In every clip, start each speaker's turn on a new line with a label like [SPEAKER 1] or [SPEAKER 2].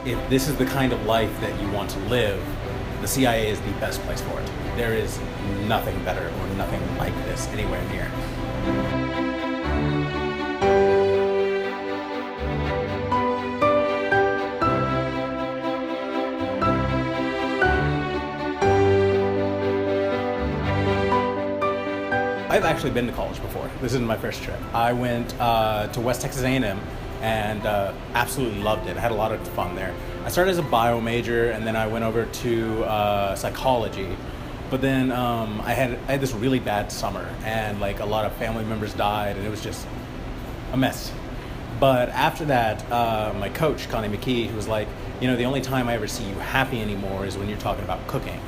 [SPEAKER 1] if this is the kind of life that you want to live, the CIA is the best place for it. There is nothing better or nothing like this anywhere near. I've actually been to college before. This isn't my first trip. I went to West Texas A&M and absolutely loved it. I had a lot of fun there. I started as a bio major and then I went over to psychology. But then I had this really bad summer and like a lot of family members died and it was just a mess. But after that, my coach, Connie McKee, was like, you know, the only time I ever see you happy anymore is when you're talking about cooking.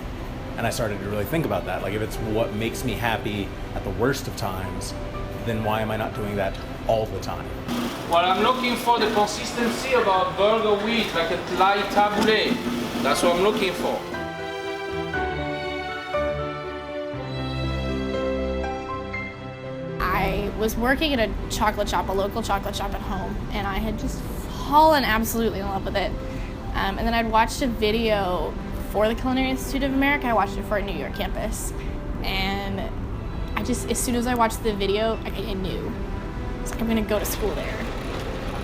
[SPEAKER 1] And I started to really think about that. Like, if it's what makes me happy at the worst of times, then why am I not doing that all the time?
[SPEAKER 2] Well, I'm looking for the consistency of our burger wheat, like a light tabbouleh. That's what I'm looking for.
[SPEAKER 3] I was working at a chocolate shop, a local chocolate shop at home, and I had just fallen absolutely in love with it. And then I'd watched a video for the Culinary Institute of America. I watched it for a New York campus. And I just, as soon as I watched the video, I knew. It's like, I'm gonna go to school there.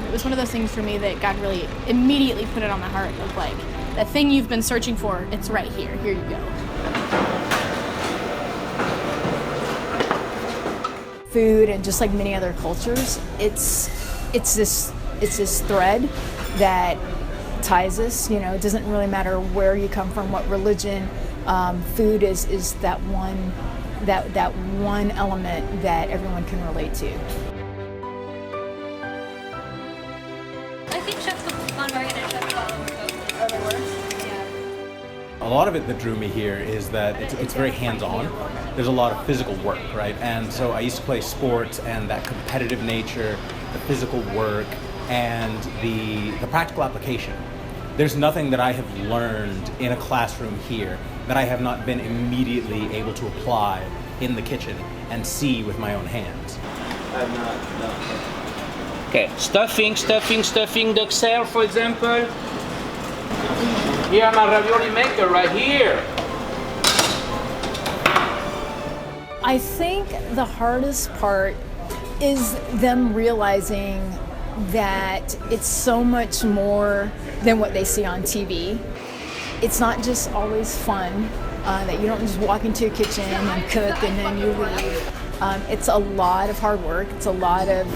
[SPEAKER 3] It was one of those things for me that God really immediately put it on my heart of like, that thing you've been searching for, it's right here, here you go.
[SPEAKER 4] Food, and just like many other cultures, it's this thread that ties us. You know, it doesn't really matter where you come from, what religion. Food is that one element that everyone can relate to.
[SPEAKER 5] I think Chef Conrad and Chef
[SPEAKER 1] A lot of it that drew me here is that it's very hands-on. There's a lot of physical work, right? And so I used to play sports, and that competitive nature, the physical work, and the practical application. There's nothing that I have learned in a classroom here that I have not been immediately able to apply in the kitchen and see with my own hands.
[SPEAKER 2] Okay, stuffing, duxelle, for example. Here I'm a ravioli maker right here.
[SPEAKER 4] I think the hardest part is them realizing that it's so much more than what they see on TV. It's not just always fun, that you don't just walk into a kitchen and cook and then you leave. It's a lot of hard work. It's a lot of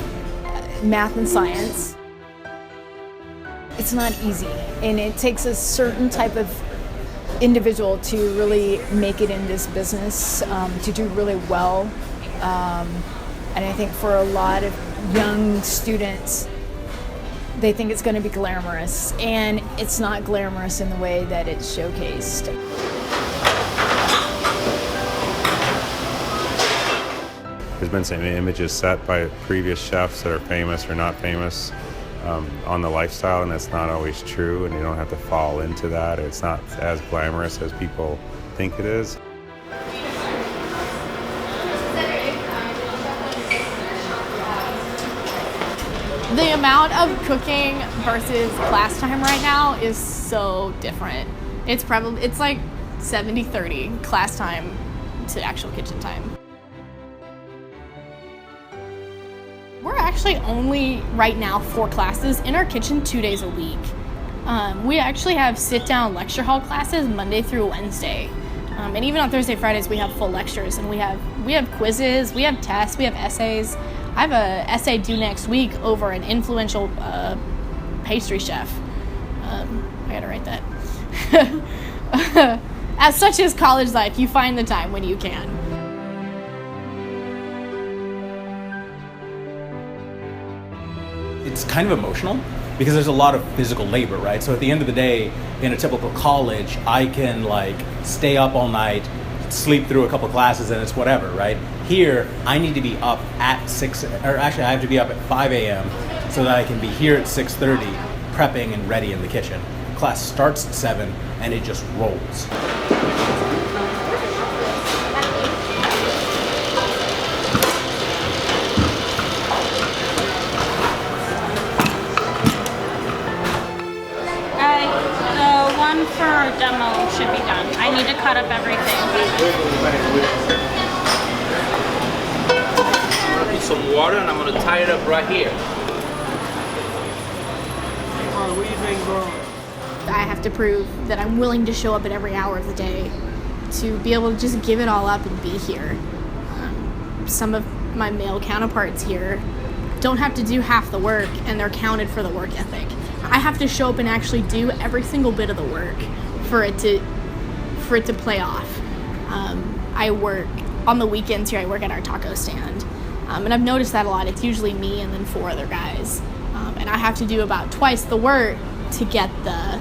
[SPEAKER 4] math and science. It's not easy, and it takes a certain type of individual to really make it in this business, to do really well. And I think for a lot of young students, they think it's going to be glamorous, and it's not glamorous in the way that it's showcased.
[SPEAKER 6] There's been some images set by previous chefs that are famous or not famous on the lifestyle, and that's not always true, and you don't have to fall into that. It's not as glamorous as people think it is.
[SPEAKER 3] The amount of cooking versus class time right now is so different. It's like 70-30 class time to actual kitchen time. We're actually only right now 4 classes in our kitchen 2 days a week. We actually have sit-down lecture hall classes Monday through Wednesday. And even on Thursday, Fridays, we have full lectures, and we have quizzes, we have tests, we have essays. I have an essay due next week over an influential pastry chef. I gotta write that. As such is college life, you find the time when you can.
[SPEAKER 1] It's kind of emotional because there's a lot of physical labor, right? So at the end of the day, in a typical college, I can like stay up all night, sleep through a couple classes, and it's whatever, right? Here, I need to be up at 6, or actually I have to be up at 5 a.m. so that I can be here at 6:30, prepping and ready in the kitchen. Class starts at 7, and it just rolls.
[SPEAKER 3] after our demo should be done. I need to cut up everything.
[SPEAKER 2] I'm gonna put some water and I'm gonna tie it up right here.
[SPEAKER 3] I have to prove that I'm willing to show up at every hour of the day to be able to just give it all up and be here. Some of my male counterparts here don't have to do half the work, and they're counted for the work ethic. I have to show up and actually do every single bit of the work for it to play off. I work on the weekends here. I work at our taco stand, and I've noticed that a lot. It's usually me and then 4 other guys, and I have to do about twice the work to get the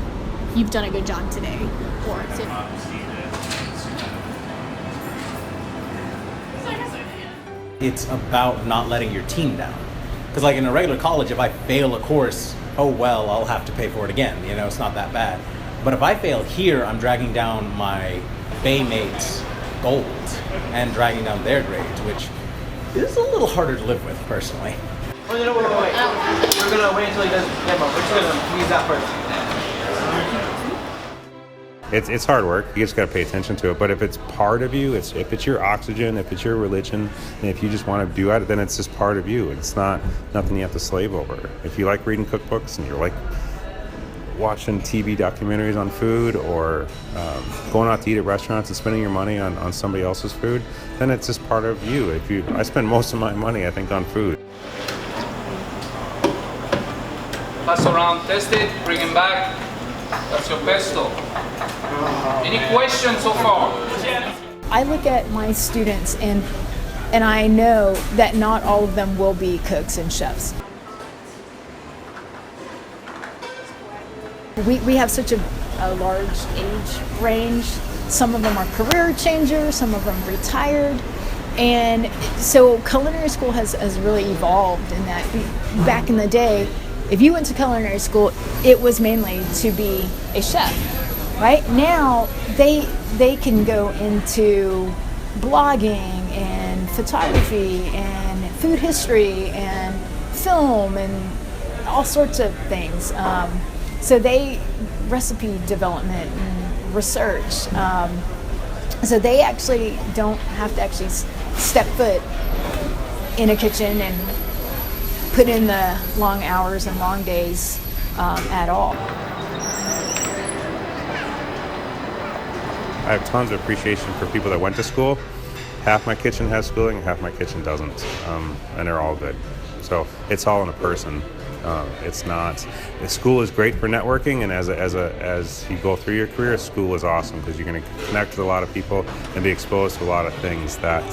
[SPEAKER 3] "you've done a good job today" or to.
[SPEAKER 1] It's about not letting your team down. Because like in a regular college, if I fail a course, oh well, I'll have to pay for it again. You know, it's not that bad. But if I fail here, I'm dragging down my bay mates' goals and dragging down their grades, which is a little harder to live with, personally.
[SPEAKER 7] Oh, no, wait. We're gonna wait until he does the demo. We're just gonna use that first.
[SPEAKER 6] It's hard work. You just got to pay attention to it. But if it's part of you, if it's your oxygen, if it's your religion, and if you just want to do it, then it's just part of you. It's not nothing you have to slave over. If you like reading cookbooks and you're like watching TV documentaries on food or going out to eat at restaurants and spending your money on somebody else's food, then it's just part of you. I spend most of my money, I think, on food.
[SPEAKER 2] Pass around, test it, bring it back. That's your pesto. Any questions so far?
[SPEAKER 4] I look at my students and I know that not all of them will be cooks and chefs. We have such a large age range. Some of them are career changers, some of them retired. And so culinary school has really evolved in that back in the day, if you went to culinary school, it was mainly to be a chef. Right now, they can go into blogging and photography and food history and film and all sorts of things. So recipe development and research. So they actually don't have to actually step foot in a kitchen and put in the long hours and long days at all.
[SPEAKER 6] I have tons of appreciation for people that went to school. Half my kitchen has schooling, and half my kitchen doesn't, and they're all good. So it's all in a person. It's not. School is great for networking, and as you go through your career, school is awesome because you're going to connect with a lot of people and be exposed to a lot of things that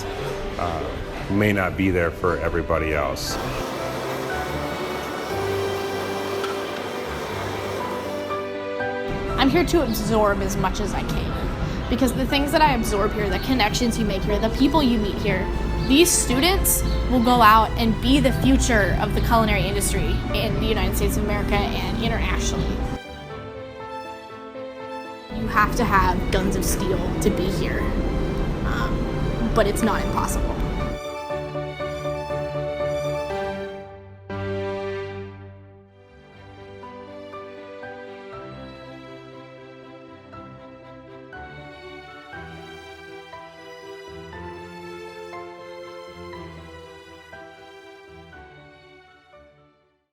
[SPEAKER 6] may not be there for everybody else.
[SPEAKER 3] I'm here to absorb as much as I can. Because the things that I absorb here, the connections you make here, the people you meet here, these students will go out and be the future of the culinary industry in the United States of America and internationally. You have to have guns of steel to be here, but it's not impossible.